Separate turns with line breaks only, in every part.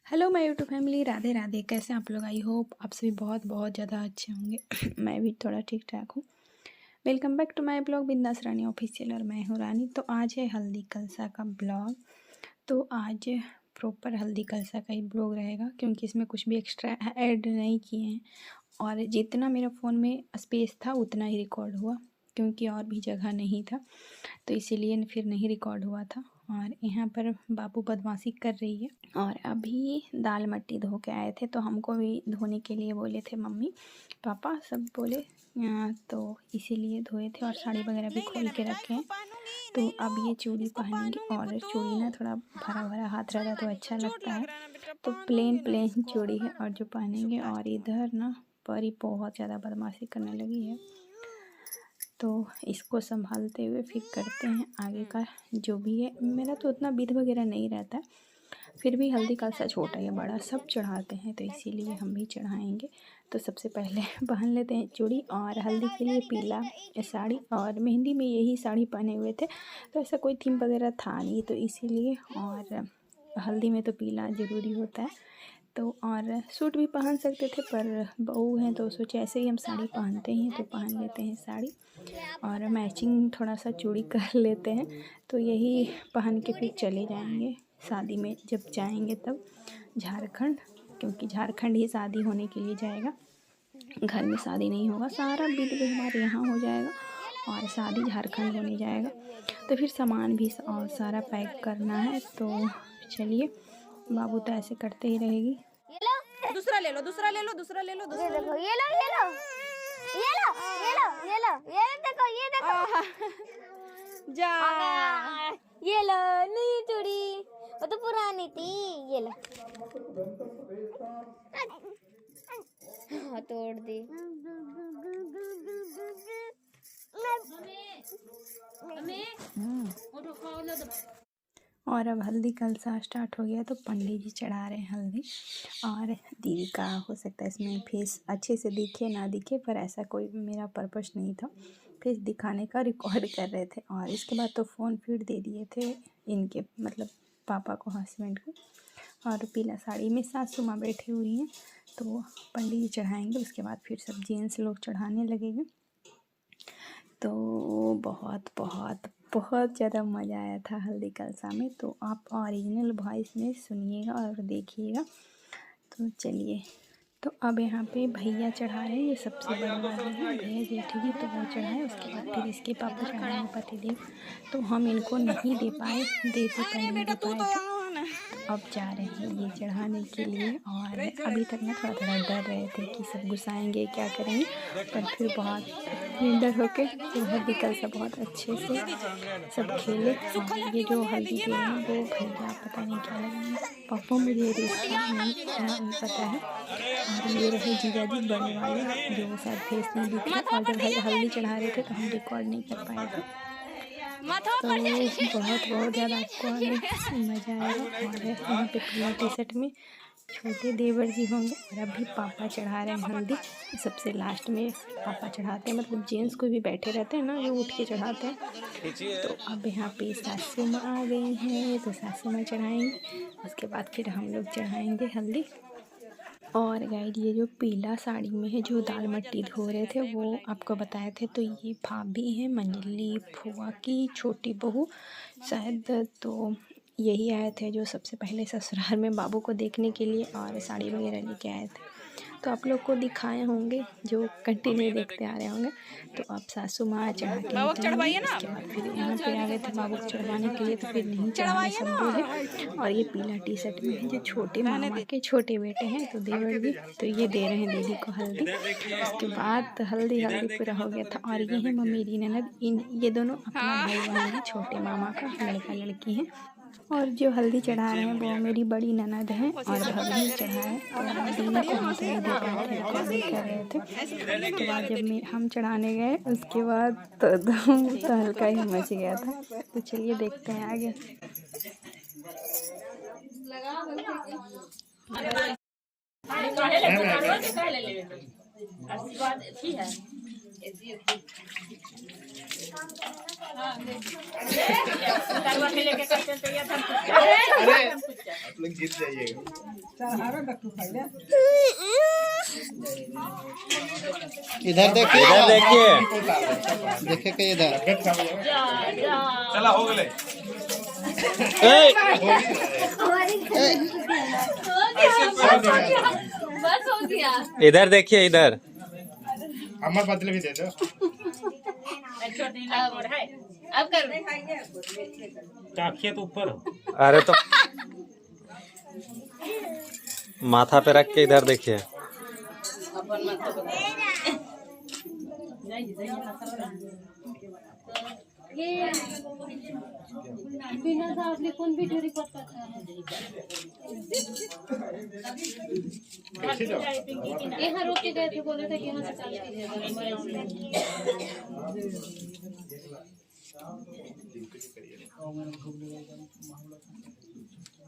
Hello my YouTube family, Radhe Radhe. कैसे हैं आप लोग? आई होप आप सभी बहुत बहुत ज़्यादा अच्छे होंगे। मैं भी थोड़ा ठीक ठाक हूँ। Welcome back to my blog Bindaas Rani official, और मैं हूँ रानी। तो आज है हल्दी कलसा का ब्लॉग। तो आज प्रॉपर हल्दी कलसा का ही ब्लॉग रहेगा, क्योंकि इसमें कुछ भी एक्स्ट्रा ऐड नहीं किए हैं, और जितना मेरा फ़ोन में स्पेस था उतना ही रिकॉर्ड हुआ, क्योंकि और भी जगह नहीं था, तो इसीलिए फिर नहीं रिकॉर्ड हुआ था। और यहाँ पर बाबू बदमाशी कर रही है। और अभी दाल मट्टी धो के आए थे, तो हमको भी धोने के लिए बोले थे मम्मी पापा सब बोले, तो इसीलिए धोए थे। और साड़ी वगैरह भी खोल के रखे हैं। तो अब ये चूड़ी पहनेंगे, और चूड़ी ना थोड़ा भरा भरा हाथ रहता तो अच्छा लगता है, तो प्लेन प्लेन चूड़ी है और जो पहनेंगे। और इधर ना परी बहुत ज़्यादा बदमाशी करने लगी है, तो इसको संभालते हुए फिर करते हैं आगे का जो भी है। मेरा तो उतना विध वगैरह नहीं रहता, फिर भी हल्दी कलसा छोटा या बड़ा सब चढ़ाते हैं, तो इसीलिए हम भी चढ़ाएंगे। तो सबसे पहले पहन लेते हैं चूड़ी, और हल्दी के लिए पीला साड़ी, और मेहंदी में यही साड़ी पहने हुए थे, तो ऐसा कोई थीम वगैरह था नहीं, तो इसीलिए। और हल्दी में तो पीला ज़रूरी होता है, तो और सूट भी पहन सकते थे, पर बहू हैं तो सोचे ऐसे ही हम साड़ी पहनते हैं तो पहन लेते हैं साड़ी, और मैचिंग थोड़ा सा चूड़ी कर लेते हैं। तो यही पहन के फिर चले जाएंगे शादी में, जब जाएंगे तब झारखंड, क्योंकि झारखंड ही शादी होने के लिए जाएगा, घर में शादी नहीं होगा। सारा विध व्यवहार यहाँ हो जाएगा और शादी झारखंड होने जाएगा। तो फिर सामान भी और सारा पैक करना है। तो चलिए, बाबू तो ऐसे करते ही रहेगी।
दूसरा ले लो, दूसरा ले लो, दूसरा ले लो, दूसरा
देखो, ये लो, ये लो, ये लो, ये लो, ये लो, ये देखो
जा
ये लो नई चूड़ी, वो तो पुरानी थी। ये लो, हाँ तोड़ दी।
और अब हल्दी कलसा स्टार्ट हो गया, तो पंडित जी चढ़ा रहे हैं हल्दी। और दीदी का हो सकता है इसमें फेस अच्छे से दिखे ना दिखे, पर ऐसा कोई मेरा पर्पस नहीं था फेस दिखाने का, रिकॉर्ड कर रहे थे। और इसके बाद तो फ़ोन फिर दे दिए थे इनके, मतलब पापा को, हस्बैंड को। और पीला साड़ी में सासू माँ बैठी हुई हैं, तो पंडित जी चढ़ाएँगे, उसके बाद फिर सब जेंट्स लोग चढ़ाने लगेंगे। तो बहुत बहुत बहुत ज़्यादा मज़ा आया था हल्दी कलसा में, तो आप ओरिजिनल वॉइस में सुनिएगा और देखिएगा। तो चलिए, तो अब यहाँ पे भैया चढ़ा रहे हैं, ये सबसे बड़े वाले हैं भैया जेठी जी, तो वो चढ़ाए। उसके बाद फिर इसके पापा चढ़ाए पतिदेव, तो हम इनको नहीं दे पाए, देते पर नहीं दे पाए थे। तो अब जा रहे हैं ये चढ़ाने के लिए। और अभी तक ना थोड़ा थोड़ा डर रहे थे कि सब गुस्साएंगे क्या करेंगे, पर फिर बहुत निडर होके फिर हल्दी कलसा बहुत अच्छे से सब खेले। और ये जो हल्दी दे रहे हैं वो भैया पता नहीं क्या लगाएंगे, पापा मुझे इसका नहीं पता है। और ये रहे जीजा जी बड़े वाले, जो शायद फेस नहीं दिख रहा, और जब हल्दी चढ़ा रहे थे तो हम रिकॉर्ड नहीं कर पाए थे। तो बहुत बहुत ज़्यादा आपको मज़ा आएगा। और यहाँ पे पीला टी शर्ट में छोटे देवर जी होंगे, और अभी पापा चढ़ा रहे हैं हल्दी। सबसे लास्ट में पापा चढ़ाते हैं, मतलब जेंट्स को भी बैठे रहते हैं ना, जो उठ के चढ़ाते हैं। तो अब यहाँ पे सासू माँ आ गई हैं, तो सासू माँ चढ़ाएंगे, उसके बाद फिर हम लोग चढ़ाएंगे हल्दी। और गाइड, ये जो पीला साड़ी में है जो दाल मट्टी धो रहे थे, वो आपको बताए थे, तो ये भाभी हैं मंजली फुआ की छोटी बहू शायद। तो यही आए थे जो सबसे पहले ससुराल में बाबू को देखने के लिए, और साड़ी वगैरह लेके आए थे। तो आप लोग को दिखाए होंगे जो कंटिन्यू देखते आ रहे होंगे। तो अब सासू माँ चढ़ा के निकलेंगे, उसके बाद फिर यहाँ पे आ गए थे बाबू को चढ़वाने के लिए, तो फिर नहीं चढ़ाने सब बोले। और ये पीला टी शर्ट में है जो छोटे मामा के छोटे बेटे हैं, तो देवर जी, तो ये दे रहे हैं दीदी को हल्दी। उसके बाद हल्दी पूरा हो गया था। और ये है मेरी ननद, ये दोनों अपना भाई बहन है, छोटे मामा का लड़का लड़की है। और जो हल्दी चढ़ा रहे हैं वो मेरी बड़ी ननद हैं, और भाभी चढ़ाए। तो दीदी को हम थोड़ी देर बैठे रिकॉर्डिंग कर रहे थे। उसके बाद जब हम चढ़ाने गए, उसके बाद तो हल्का ही मच गया था। तो चलिए देखते हैं आगे।
आप लोग जीत जाइएगा।
इधर देखिए,
इधर देखिए।
देखिए कि इधर
चला हो गए।
इधर देखिए, इधर
अमर बदले भी दे दो।
अब कर
टाखिए तो ऊपर हो।
अरे तो माथा पे रख के इधर देखिए।
बिना साहब ने कौन वीडियो रिकॉर्ड करता है? यहाँ रोक के गए थे, बोले थे कि यहाँ से चालू कीजिएगा।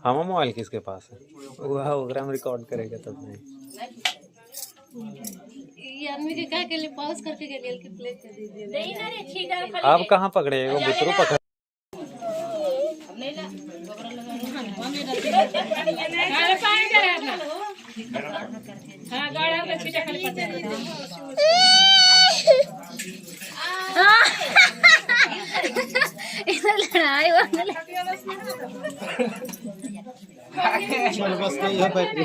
हम मोबाइल किसके पास है? वह प्रोग्राम रिकॉर्ड करेगा तब नहीं।
ये आदमी के क्या के लिए पॉज करके गए कि प्ले कर दीजिए। नहीं ना रे, ठीक है।
आप कहाँ पकड़े? वो बुतरू पकड़।
लड़ाई
बस यही है बैटरी।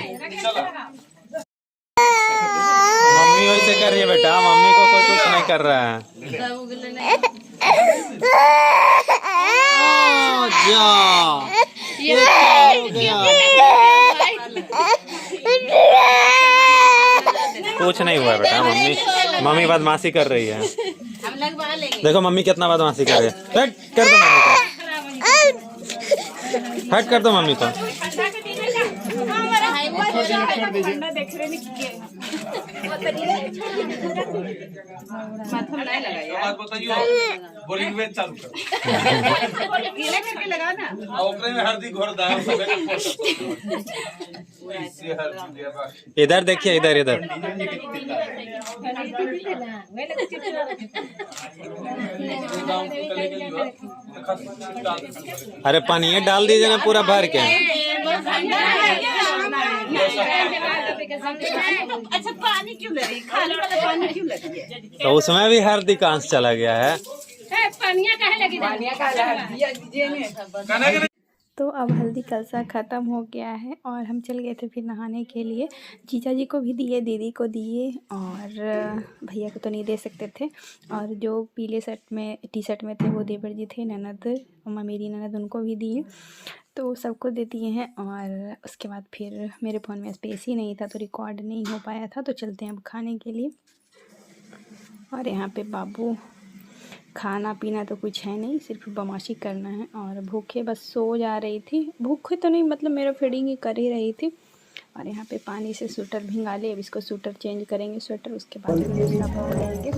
मम्मी वैसे कर रही है बेटा, मम्मी को कोई कुछ नहीं कर रहा है। कुछ नहीं हुआ बेटा, मम्मी बदमाशी कर रही है।
हम लगवा लेंगे।
देखो मम्मी कितना बदमाशी कर रही है। हट कर दो मम्मी को, हट कर दो मम्मी को।
बात बताइयो, बोलिंग में चालू कर। ओकरे में हल्दी घोर दाल सबे के फोटो। इससे हल्दी दिया बा।
इधर देखिए, इधर इधर। अरे पानी डाल दीजिए ना पूरा भर के।
अच्छा पानी क्यों ले रही? खाली वाला पानी क्यों ले रही है?
तो उसमें भी हल्दी का अंश चला गया है।
तो अब हल्दी कलसा ख़त्म हो गया है और हम चल गए थे फिर नहाने के लिए। जीजा जी को भी दिए, दीदी को दिए और भैया को तो नहीं दे सकते थे। और जो पीले शर्ट में टी शर्ट में थे वो देवर जी थे, ननद अम्मा मेरी ननद, उनको भी दिए। तो सबको दे दिए हैं। और उसके बाद फिर मेरे फ़ोन में स्पेस ही नहीं था तो रिकॉर्ड नहीं हो पाया था। तो चलते हैं अब खाने के लिए। और यहाँ पे बाबू, खाना पीना तो कुछ है नहीं, सिर्फ बदमाशी करना है। और भूखे बस सो जा रही थी, भूखे तो नहीं मतलब मेरा फीडिंग ही कर ही रही थी। और यहाँ पे पानी से स्वेटर भिंगा ले, अब इसको स्वेटर चेंज करेंगे, स्वेटर उसके बाद दूसरा पकड़ेंगे।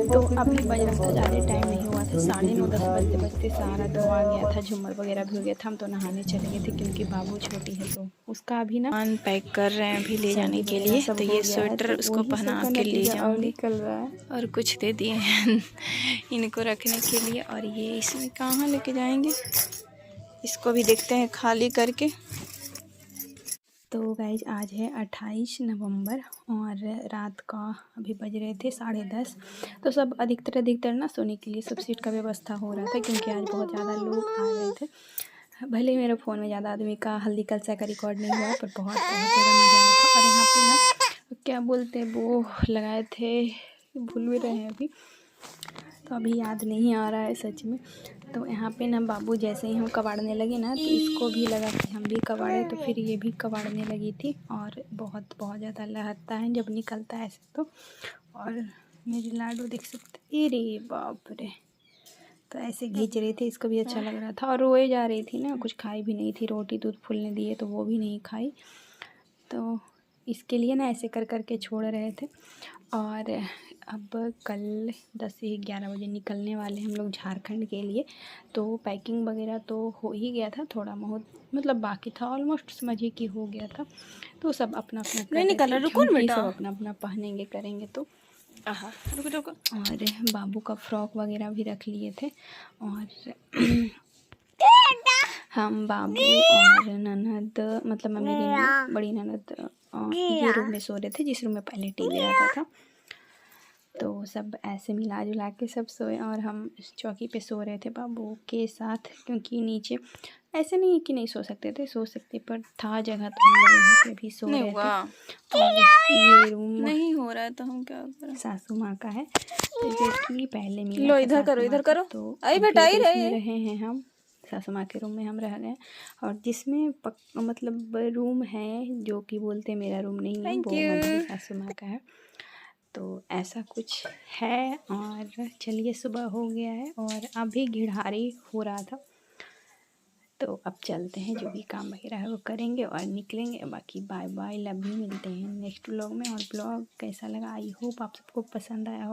तो अभी बज रहा था, ज़्यादा टाइम नहीं हुआ था, 9:30 बजते बजते सारा धुआ गया था, झूमर वगैरह भी हो गया था। हम तो नहाने चले गए थे क्योंकि बाबू छोटी है तो उसका अभी ना पैक कर रहे हैं अभी ले जाने के लिए। तो ये स्वेटर उसको पहना के ले जाऊँगी। निकल रहा है और कुछ दे दिए हैं इनको रखने के लिए। और ये इसमें कहाँ लेके जाएंगे, इसको भी देखते हैं खाली करके। तो गाइज आज है 28 नवंबर और रात का अभी बज रहे थे 10:30। तो सब अधिकतर ना सोने के लिए सब सीट का व्यवस्था हो रहा था क्योंकि आज बहुत ज़्यादा लोग आ गए थे। भले ही मेरे फ़ोन में ज़्यादा आदमी का हल्दी कलसा का रिकॉर्ड नहीं हुआ पर बहुत ज़्यादा मज़ा आया था। और यहाँ पे ना क्या बोलते हैं वो लगाए थे, भूल भी रहे हैं अभी, तो अभी याद नहीं आ रहा है सच में। तो यहाँ पे ना बाबू जैसे ही हम कबाड़ने लगे ना तो इसको भी लगा कि हम भी कबाड़े, तो फिर ये भी कबाड़ने लगी थी। और बहुत ज़्यादा लहरता है जब निकलता है ऐसे तो। और मेरी लाडू देख सकते, अरे बाप रे, तो ऐसे खींच रही थी, इसको भी अच्छा लग रहा था। और रोए जा रही थी ना, कुछ खाई भी नहीं थी, रोटी दूध फूलने दिए तो वो भी नहीं खाई। तो इसके लिए ना ऐसे कर करके छोड़ रहे थे। और अब कल 10 से 11 बजे निकलने वाले हम लोग झारखंड के लिए। तो पैकिंग वगैरह तो हो ही गया था, थोड़ा बहुत मतलब बाकी था, ऑलमोस्ट समझिए कि हो गया था। तो सब अपना अपना नहीं निकल रहा, रुको बेटा, सब अपना अपना पहनेंगे करेंगे। तो रुको रुको। और बाबू का फ्रॉक वगैरह भी रख लिए थे। और हम बाबू और ननद मतलब मम्मी बड़ी ननद ये रूम में सो रहे थे जिस रूम में पहले टीवी आता था। तो सब ऐसे मिला जुला के सब सोए और हम चौकी पे सो रहे थे बाबू के साथ, क्योंकि नीचे ऐसे नहीं कि नहीं सो सकते थे, सो सकते पर था जगह तो हम लोग वहीं पे भी सो रहे थे। और ये रूम
नहीं हो रहा है तो हम क्या करें।
सासू माँ का है, तो जो कि पहले मिला
लो
था
इधर करो,
सासू
इधर
माँ का,
करो।
तो
आई
अभी
बेटा, आई
तो
रहे।
इसमें रहे हैं हम, सासू माँ के रूम में हम रह गए। और जिसमें मतलब रूम है जो कि बोलते मेरा रूम नहीं है, वो मम्मी सासू माँ का है। तो ऐसा कुछ है। और चलिए सुबह हो गया है और अभी घिढ़ारी हो रहा था, तो अब चलते हैं, जो भी काम वगैरह है वो करेंगे और निकलेंगे। बाकी बाय बाय, लव यू, मिलते हैं नेक्स्ट व्लॉग में। और ब्लॉग कैसा लगा, आई होप आप सबको पसंद आया हो।